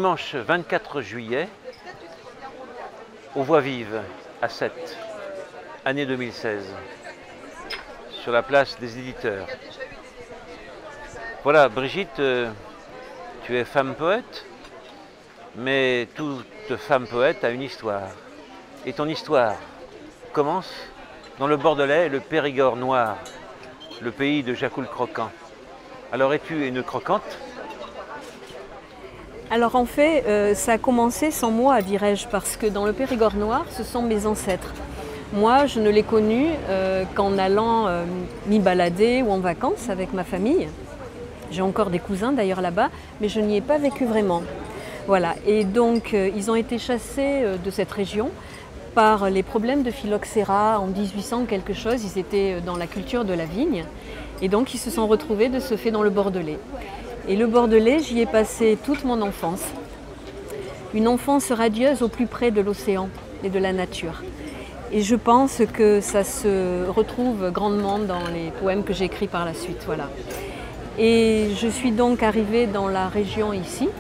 dimanche 24 juillet, aux Voix Vives, à Sète, année 2016, sur la place des éditeurs. Voilà, Brigitte, tu es femme poète, mais toute femme poète a une histoire. Et ton histoire commence dans le Bordelais et le Périgord noir, le pays de Jacou le Croquant. Alors es-tu une croquante? Alors en fait, ça a commencé sans moi, dirais-je, parce que dans le Périgord noir, ce sont mes ancêtres. Moi, je ne l'ai connu qu'en allant m'y balader ou en vacances avec ma famille. J'ai encore des cousins d'ailleurs là-bas, mais je n'y ai pas vécu vraiment. Voilà. Et donc, ils ont été chassés de cette région par les problèmes de phylloxéra en 1800 quelque chose. Ils étaient dans la culture de la vigne. Et donc, ils se sont retrouvés de ce fait dans le Bordelais. Et le Bordelais, j'y ai passé toute mon enfance. Une enfance radieuse au plus près de l'océan et de la nature. Et je pense que ça se retrouve grandement dans les poèmes que j'ai écrits par la suite. Voilà. Et je suis donc arrivée dans la région ici.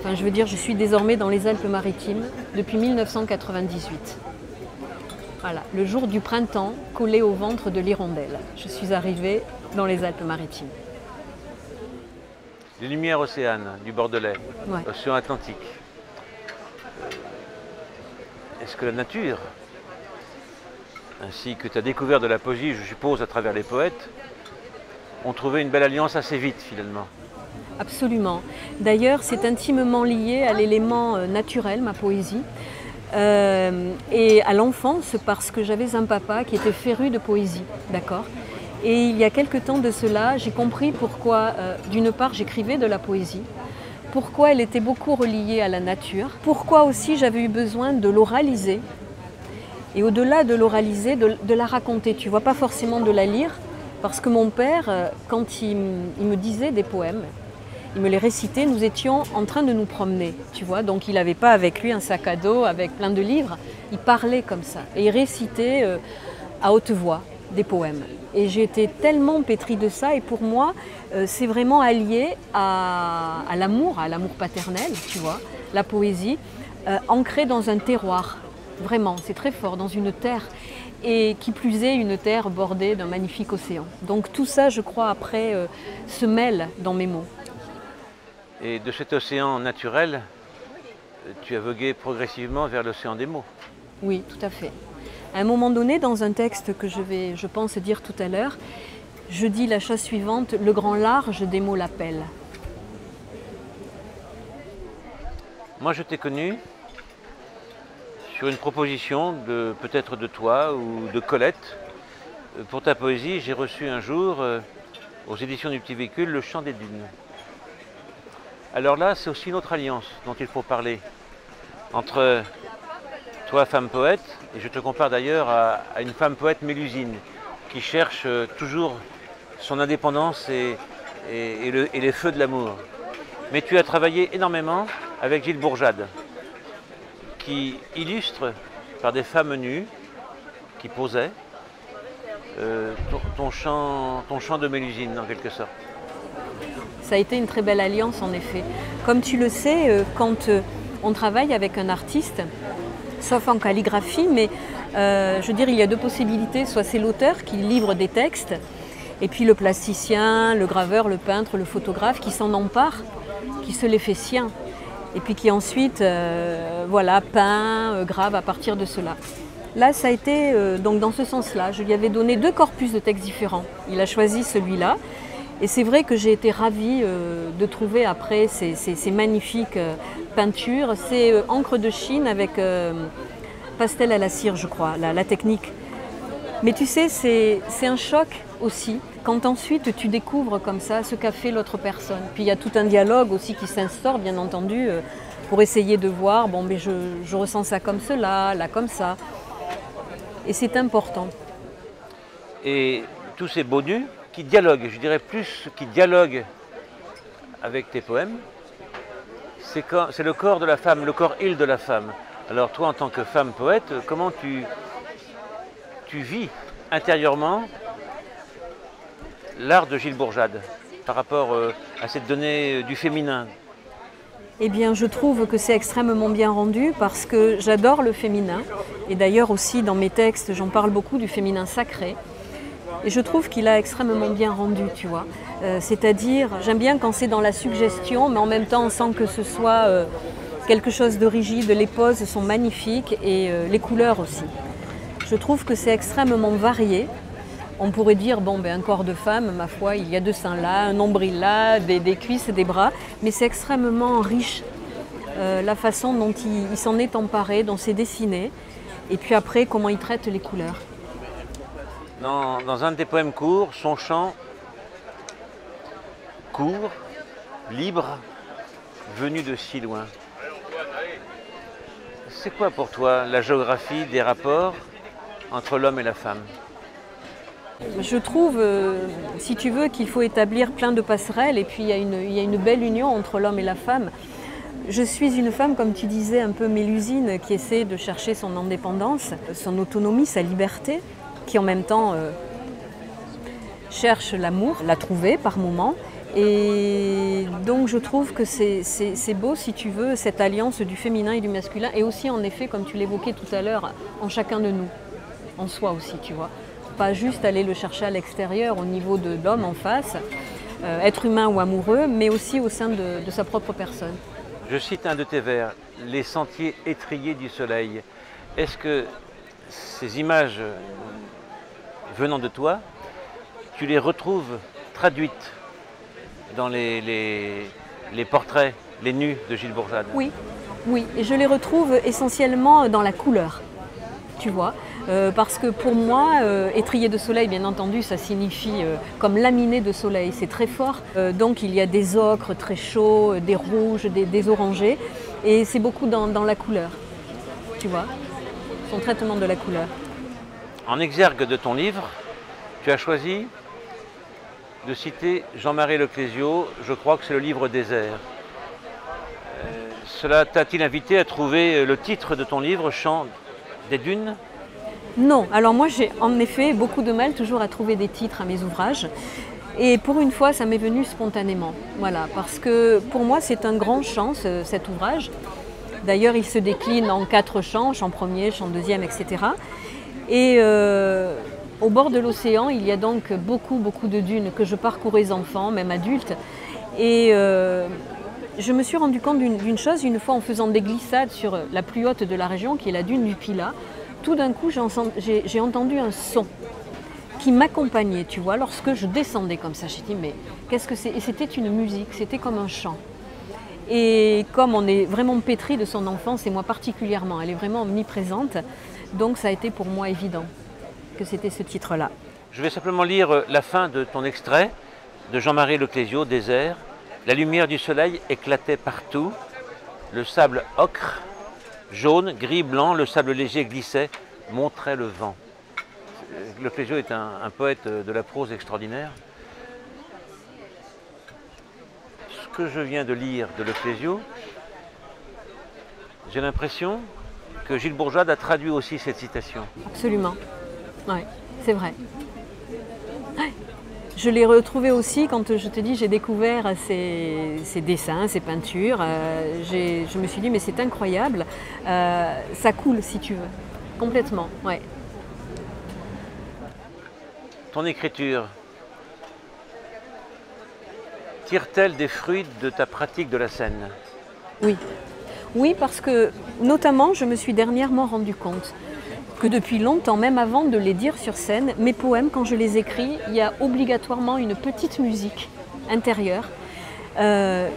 Enfin, je veux dire, je suis désormais dans les Alpes-Maritimes depuis 1998. Voilà, le jour du printemps, collé au ventre de l'hirondelle. Je suis arrivée dans les Alpes-Maritimes. Les lumières océanes du Bordelais, Ouais. Océan Atlantique. Est-ce que la nature, ainsi que ta découverte de la poésie, je suppose, à travers les poètes, ont trouvé une belle alliance assez vite finalement? Absolument. D'ailleurs, c'est intimement lié à l'élément naturel, ma poésie, et à l'enfance, parce que j'avais un papa qui était féru de poésie, d'accord ? Et il y a quelque temps de cela, j'ai compris pourquoi, d'une part, j'écrivais de la poésie, pourquoi elle était beaucoup reliée à la nature, pourquoi aussi j'avais eu besoin de l'oraliser, et au-delà de l'oraliser, de la raconter, tu vois, pas forcément de la lire, parce que mon père, quand il me disait des poèmes, il me les récitait, nous étions en train de nous promener, tu vois, donc il n'avait pas avec lui un sac à dos avec plein de livres, il parlait comme ça, et il récitait à haute voix des poèmes. Et j'ai été tellement pétrie de ça, et pour moi, c'est vraiment allié à l'amour paternel, tu vois, la poésie, ancrée dans un terroir, vraiment, c'est très fort, dans une terre, et qui plus est, une terre bordée d'un magnifique océan. Donc tout ça, je crois, après, se mêle dans mes mots. Et de cet océan naturel, tu as vogué progressivement vers l'océan des mots. Oui, tout à fait. À un moment donné, dans un texte que je vais, je pense, dire tout à l'heure, je dis la chose suivante: le grand large des mots l'appelle. Moi, je t'ai connu sur une proposition peut-être de toi ou de Colette. Pour ta poésie, j'ai reçu un jour, aux éditions du Petit Véhicule, Le Chant des Dunes. Alors là, c'est aussi une autre alliance dont il faut parler. Entre toi, femme poète, et je te compare d'ailleurs à une femme poète mélusine, qui cherche toujours son indépendance et les feux de l'amour. Mais tu as travaillé énormément avec Gilles Bourjade, qui illustre par des femmes nues qui posaient ton chant de mélusine en quelque sorte. Ça a été une très belle alliance en effet. Comme tu le sais, quand on travaille avec un artiste, sauf en calligraphie, mais je veux dire, il y a deux possibilités. Soit c'est l'auteur qui livre des textes, et puis le plasticien, le graveur, le peintre, le photographe qui s'en empare, qui se les fait siens, et puis qui ensuite voilà, peint, grave à partir de cela. Là, ça a été donc dans ce sens-là. Je lui avais donné deux corpus de textes différents. Il a choisi celui-là. Et c'est vrai que j'ai été ravie de trouver après ces magnifiques peintures. C'est encre de Chine avec pastel à la cire, je crois, la technique. Mais tu sais, c'est un choc aussi, quand ensuite tu découvres comme ça ce qu'a fait l'autre personne. Puis il y a tout un dialogue aussi qui s'instaure, bien entendu, pour essayer de voir, bon, mais je ressens ça comme cela, là comme ça. Et c'est important. Et tous ces beaux nus qui dialoguent, je dirais plus qui dialoguent avec tes poèmes, c'est le corps de la femme, le corps île de la femme. Alors toi, en tant que femme poète, comment tu vis intérieurement l'art de Gilles Bourjade par rapport à cette donnée du féminin? Eh bien, je trouve que c'est extrêmement bien rendu parce que j'adore le féminin. Et d'ailleurs aussi dans mes textes, j'en parle beaucoup du féminin sacré. Et je trouve qu'il a extrêmement bien rendu, tu vois. C'est-à-dire, j'aime bien quand c'est dans la suggestion, mais en même temps sans que ce soit quelque chose de rigide. Les poses sont magnifiques et les couleurs aussi. Je trouve que c'est extrêmement varié. On pourrait dire, bon, ben, un corps de femme, ma foi, il y a deux seins là, un nombril là, des cuisses et des bras, mais c'est extrêmement riche, la façon dont il s'en est emparé, dont c'est dessiné, et puis après, comment il traite les couleurs. Dans un de tes poèmes courts, son chant court, libre, venu de si loin. C'est quoi pour toi la géographie des rapports entre l'homme et la femme? Je trouve, si tu veux, qu'il faut établir plein de passerelles et puis il y a une belle union entre l'homme et la femme. Je suis une femme, comme tu disais, un peu mélusine, qui essaie de chercher son indépendance, son autonomie, sa liberté, qui en même temps cherche l'amour, l'a trouvé par moments. Et donc je trouve que c'est beau, si tu veux, cette alliance du féminin et du masculin, et aussi en effet, comme tu l'évoquais tout à l'heure, en chacun de nous, en soi aussi, tu vois. Pas juste aller le chercher à l'extérieur, au niveau de l'homme en face, être humain ou amoureux, mais aussi au sein de sa propre personne. Je cite un de tes vers, « Les sentiers étriés du soleil ». Est-ce que ces images venant de toi, tu les retrouves traduites dans les portraits, les nus de Gilles Bourjade? Oui, oui, et je les retrouve essentiellement dans la couleur, tu vois. Parce que pour moi, étrier de soleil, bien entendu, ça signifie comme laminé de soleil, c'est très fort. Donc il y a des ocres très chauds, des rouges, des orangés, et c'est beaucoup dans la couleur, tu vois, son traitement de la couleur. En exergue de ton livre, tu as choisi de citer Jean-Marie Leclésio, je crois que c'est le livre Désert. Cela t'a-t-il invité à trouver le titre de ton livre, Chant des dunes? Non, alors moi j'ai en effet beaucoup de mal toujours à trouver des titres à mes ouvrages. Et pour une fois, ça m'est venu spontanément. Voilà, parce que pour moi c'est un grand chant, cet ouvrage. D'ailleurs, il se décline en 4 chants, chant premier, chant deuxième, etc. Et au bord de l'océan, il y a donc beaucoup de dunes que je parcourais enfant, même adulte. Et je me suis rendu compte d'une chose, une fois en faisant des glissades sur la plus haute de la région, qui est la dune du Pilat. Tout d'un coup, j'ai entendu un son qui m'accompagnait, tu vois, lorsque je descendais comme ça. J'ai dit, mais qu'est-ce que c'est? Et c'était une musique, c'était comme un chant. Et comme on est vraiment pétri de son enfance, et moi particulièrement, elle est vraiment omniprésente, donc ça a été pour moi évident que c'était ce titre-là. Je vais simplement lire la fin de ton extrait de Jean-Marie Leclésio, Désert. La lumière du soleil éclatait partout, le sable ocre, jaune, gris, blanc, le sable léger glissait, montrait le vent. Leclésio est un poète de la prose extraordinaire. Ce que je viens de lire de Leclésio, j'ai l'impression que Gilles Bourjade a traduit aussi cette citation. Absolument, oui, c'est vrai. Ouais. Je l'ai retrouvé aussi quand je te dis j'ai découvert ces dessins, ces peintures. Je me suis dit mais c'est incroyable, ça coule si tu veux, complètement, ouais. Ton écriture tire-t-elle des fruits de ta pratique de la scène? Oui, oui, parce que notamment je me suis dernièrement rendu compte que depuis longtemps, même avant de les dire sur scène, mes poèmes, quand je les écris, il y a obligatoirement une petite musique intérieure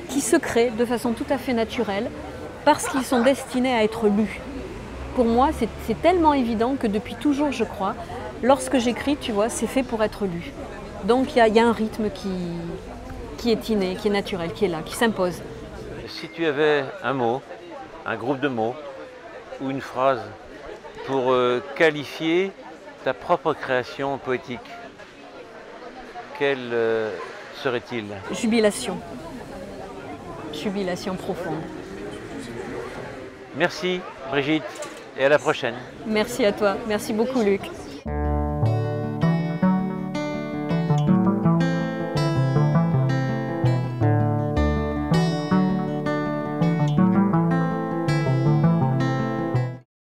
qui se crée de façon tout à fait naturelle parce qu'ils sont destinés à être lus. Pour moi, c'est tellement évident que depuis toujours, je crois, lorsque j'écris, tu vois, c'est fait pour être lu. Donc il y a un rythme qui est inné, qui est naturel, qui est là, qui s'impose. Si tu avais un mot, un groupe de mots ou une phrase pour qualifier ta propre création poétique, quel serait-il? Jubilation. Jubilation profonde. Merci Brigitte et à la prochaine. Merci à toi. Merci beaucoup Luc.